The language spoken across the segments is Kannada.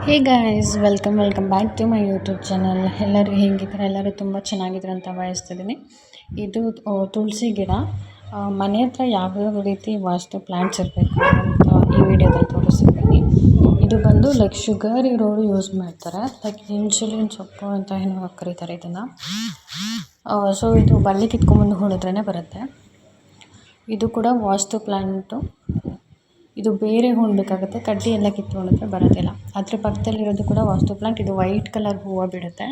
Hey guys, welcome back to my YouTube channel. ಎಲ್ಲರೂ ಹೇಗಿದ್ದಾರೆ? ಎಲ್ಲರೂ ತುಂಬ ಚೆನ್ನಾಗಿದ್ದಾರೆ ಅಂತ ಭಾವಿಸ್ತಿದ್ದೀನಿ. ಇದು ತುಳಸಿ ಗಿಡ. ಮನೆ ಹತ್ರ ಯಾವ್ಯಾವ ರೀತಿ ವಾಸ್ತು ಪ್ಲ್ಯಾಂಟ್ಸ್ ಇರಬೇಕು ಅಂತ ಈ ವಿಡಿಯೋದಲ್ಲಿ ತೋರಿಸಿದ್ದೀನಿ. ಇದು ಬಂದು ಲೈಕ್ ಶುಗರ್ ಇರೋರು ಯೂಸ್ ಮಾಡ್ತಾರೆ, ಲೈಕ್ ಇನ್ಸುಲಿನ್ ಸೊಪ್ಪು ಅಂತ ಏನೋ ಕರೀತಾರೆ ಇದನ್ನು. ಸೊ ಇದು ಬಳ್ಳಿ ಕಿತ್ಕೊಂಡ್ಬಂದು ಹೂಳಿದ್ರೇ ಬರುತ್ತೆ. ಇದು ಕೂಡ ವಾಸ್ತು ಪ್ಲ್ಯಾಂಟು. ಇದು ಬೇರೆ ಹೂಳಬೇಕಾಗುತ್ತೆ, ಕಡ್ಡಿ ಎಲ್ಲ ಕಿತ್ಕೊಂಡಿದ್ರೆ ಬರೋದಿಲ್ಲ. ಅದ್ರ ಪಕ್ಕದಲ್ಲಿರೋದು ಕೂಡ ವಾಸ್ತು ಪ್ಲ್ಯಾಂಟ್. ಇದು ವೈಟ್ ಕಲರ್ ಹೂವು ಬಿಡುತ್ತೆ.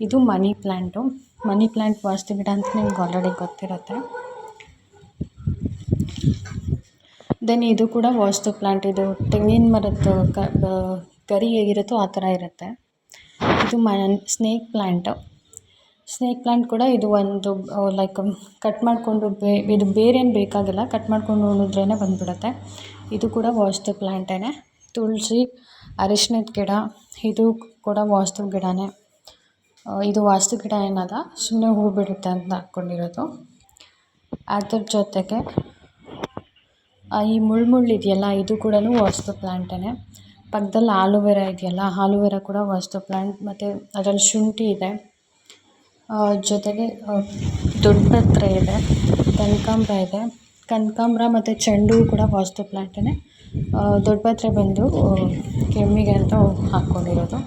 ಇದು ಮನಿ ಪ್ಲ್ಯಾಂಟು. ಮನಿ ಪ್ಲ್ಯಾಂಟ್ ವಾಸ್ತು ಗಿಡ ಅಂತ ನಿಮ್ಗೆ ಆಲ್ರೆಡಿ ಗೊತ್ತಿರುತ್ತೆ. ದೆನ್ ಇದು ಕೂಡ ವಾಸ್ತು ಪ್ಲ್ಯಾಂಟ್. ಇದು ತೆಂಗಿನ ಮರದ್ದು ಗರಿ ಹೇಗಿರುತ್ತೋ ಆ ಥರ ಇರುತ್ತೆ. ಇದು ಸ್ನೇಕ್ ಪ್ಲ್ಯಾಂಟು. ಸ್ನೇಕ್ ಪ್ಲ್ಯಾಂಟ್ ಕೂಡ ಇದು ಒಂದು ಲೈಕ್ ಕಟ್ ಮಾಡಿಕೊಂಡು ಇದು ಬೇರೇನು ಬೇಕಾಗಿಲ್ಲ, ಕಟ್ ಮಾಡ್ಕೊಂಡು ಉಳಿದ್ರೇ ಬಂದುಬಿಡುತ್ತೆ. ಇದು ಕೂಡ ವಾಸ್ತು ಪ್ಲ್ಯಾಂಟೇ. ತುಳಸಿ, ಅರಿಶಿಣದ ಗಿಡ, ಇದು ಕೂಡ ವಾಸ್ತು ಗಿಡನೇ. ಇದು ವಾಸ್ತು ಗಿಡ ಏನಲ್ಲ, ಸುಮ್ಮನೆ ಹೂ ಬಿಡುತ್ತೆ ಅಂತ ಹಾಕ್ಕೊಂಡಿರೋದು. ಅದ್ರ ಜೊತೆಗೆ ಈ ಮುಳ್ಳು ಇದೆಯಲ್ಲ, ಇದು ಕೂಡ ವಾಸ್ತು ಪ್ಲ್ಯಾಂಟೇ. ಪಕ್ಕದಲ್ಲಿ ಆಲೂವೆರಾ ಇದೆಯಲ್ಲ, ಆಲೂವೆರಾ ಕೂಡ ವಾಸ್ತು ಪ್ಲ್ಯಾಂಟ್. ಮತ್ತು ಅದರಲ್ಲಿ ಶುಂಠಿ ಇದೆ. ಜೊತೆಗೆ ದೊಡ್ಡಪತ್ರೆ ಇದೆ, ಕನಕಾಂಬರ ಇದೆ. ಕನಕಾಂಬರ ಮತ್ತು ಚೆಂಡು ಕೂಡ ವಾಸ್ತು ಪ್ಲ್ಯಾಂಟೇ. ದೊಡ್ಡಪತ್ರೆ ಬಂದು ಕೆಮ್ಮಿಗೆ ಅಂತ ಹಾಕ್ಕೊಂಡಿರೋದು.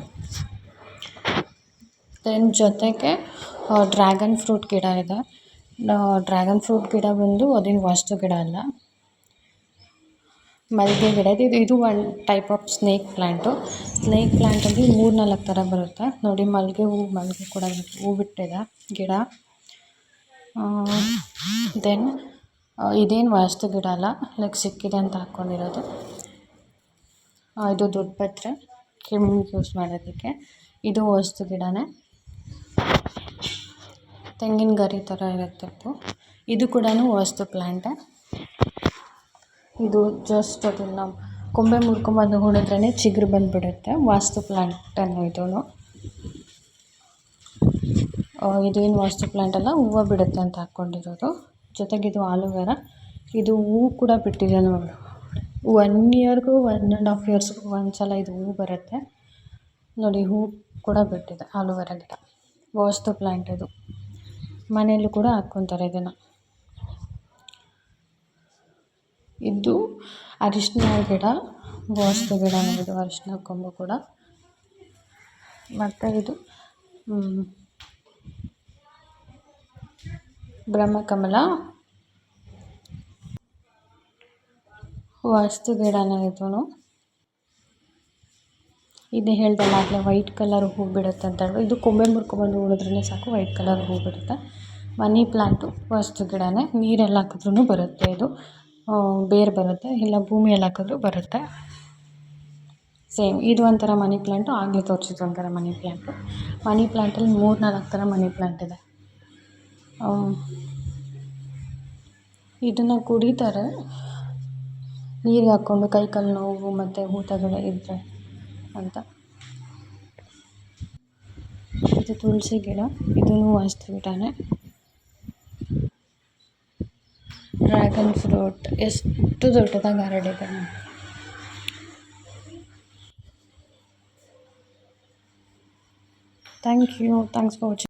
ದೆನ್ ಜೊತೆಗೆ ಡ್ರ್ಯಾಗನ್ ಫ್ರೂಟ್ ಗಿಡ ಇದೆ. ಡ್ರ್ಯಾಗನ್ ಫ್ರೂಟ್ ಗಿಡ ಬಂದು ಅದೇನು ವಾಸ್ತು ಗಿಡ ಅಲ್ಲ, ಮಲ್ಲಿಗೆ ಗಿಡ ಇದೆ. ಇದು one type of snake plant. Snake ಪ್ಲ್ಯಾಂಟಲ್ಲಿ 3-4 ಥರ ಬರುತ್ತೆ ನೋಡಿ. ಮಲ್ಲಿಗೆ ಕೂಡ ಹೂ ಬಿಟ್ಟಿದೆ ಗಿಡ. ದೆನ್ ಇದೇನು ವಾಸ್ತು ಗಿಡ ಅಲ್ಲ, ಲೈಕ್ ಸಿಕ್ಕಿದೆ ಅಂತ ಹಾಕ್ಕೊಂಡಿರೋದು. ಇದು ದೊಡ್ಡಪತ್ರೆ, ಕೆಮ್ಮಿಗೆ ಯೂಸ್ ಮಾಡೋದಕ್ಕೆ. ಇದು ವಾಸ್ತು ಗಿಡನೇ. ತೆಂಗಿನ ಗರಿ ಥರ ಇರುತ್ತೆ ಇದು ಕೂಡ ವಾಸ್ತು ಪ್ಲ್ಯಾಂಟೇ. ಇದು ಜಸ್ಟ್ ಅದನ್ನು ಕೊಂಬೆ ಮುರ್ಕೊಂಬಂದು ಹೂಳಿದ್ರೇ ಚಿಗುರು ಬಂದುಬಿಡುತ್ತೆ. ವಾಸ್ತು ಪ್ಲ್ಯಾಂಟನ್ನು ಇದೇನು ವಾಸ್ತು ಪ್ಲ್ಯಾಂಟ್ ಅಲ್ಲ, ಹೂವು ಬಿಡುತ್ತೆ ಅಂತ ಹಾಕ್ಕೊಂಡಿರೋದು. ಜೊತೆಗೆ ಇದು ಆಲೂವೆರಾ. ಇದು ಹೂವು ಕೂಡ ಬಿಟ್ಟಿದೆ ನೋಡಿ. 1 ಇಯರ್ಗೂ 1.5 ಇಯರ್ಸ್ಗೂ ಒಂದ್ಸಲ ಇದು ಹೂವು ಬರುತ್ತೆ ನೋಡಿ. ಹೂವು ಕೂಡ ಬಿಟ್ಟಿದೆ ಆಲೂವೆರಾ ಗಿಡ. ವಾಸ್ತು ಪ್ಲ್ಯಾಂಟ್ ಇದು. ಮನೆಯಲ್ಲೂ ಕೂಡ ಹಾಕ್ಕೊತಾರೆ ಇದನ್ನು. ಇದು ಅರಿಶಿನ ಗಿಡ, ವಾಸ್ತು ಗಿಡ ಇದು. ಅರಿಶಿನ ಕೊಂಬು ಕೂಡ. ಮತ್ತು ಇದು ಬ್ರಹ್ಮಕಮಲ, ವಾಸ್ತು ಗಿಡನ ಇದು. ಇದು ಹೇಳ್ದಲ್ಲ ಆಗಲೇ, ವೈಟ್ ಕಲರ್ ಹೂ ಬಿಡುತ್ತೆ ಅಂತ ಹೇಳಿ. ಇದು ಕೊಂಬೆ ಮುರ್ಕೊಂಬಂದು ಉಳಿದ್ರೇ ಸಾಕು, ವೈಟ್ ಕಲರ್ ಹೂ ಬಿಡುತ್ತೆ. ಮನಿ ಪ್ಲ್ಯಾಂಟು ವಾಸ್ತು ಗಿಡನೇ. ನೀರೆಲ್ಲ ಹಾಕಿದ್ರೂ ಬರುತ್ತೆ ಇದು. ಬೇರು ಬರುತ್ತೆ, ಇಲ್ಲ ಭೂಮಿಯಲ್ಲಿ ಹಾಕಿದ್ರೂ ಬರುತ್ತೆ. ಸೇಮ್ ಇದು ಒಂಥರ ಮನಿ ಪ್ಲ್ಯಾಂಟು. ಆಗಲೇ ತೋರಿಸಿದ್ದು ಒಂಥರ ಮನಿ ಪ್ಲ್ಯಾಂಟು. ಮನಿ ಪ್ಲ್ಯಾಂಟಲ್ಲಿ 3-4 ಥರ ಮನಿ ಪ್ಲ್ಯಾಂಟ್ ಇದೆ. ಇದನ್ನು ಕುಡಿತಾರೆ ನೀರಿಗೆ ಹಾಕ್ಕೊಂಡು, ಕೈಕಾಲು ನೋವು ಮತ್ತು ಊತಗಳು ಇದ್ದರೆ ಅಂತ. ಇದು ತುಳಸಿ ಗಿಡ, ಇದೂ ವಾಸ್ತು ಗಿಡನೇ. ಡ್ರ್ಯಾಗನ್ ಫ್ರೂಟ್ ಎಷ್ಟು ದೊಡ್ಡದಾಗಿ ಹರಡಿದೆ. Thanks for watching.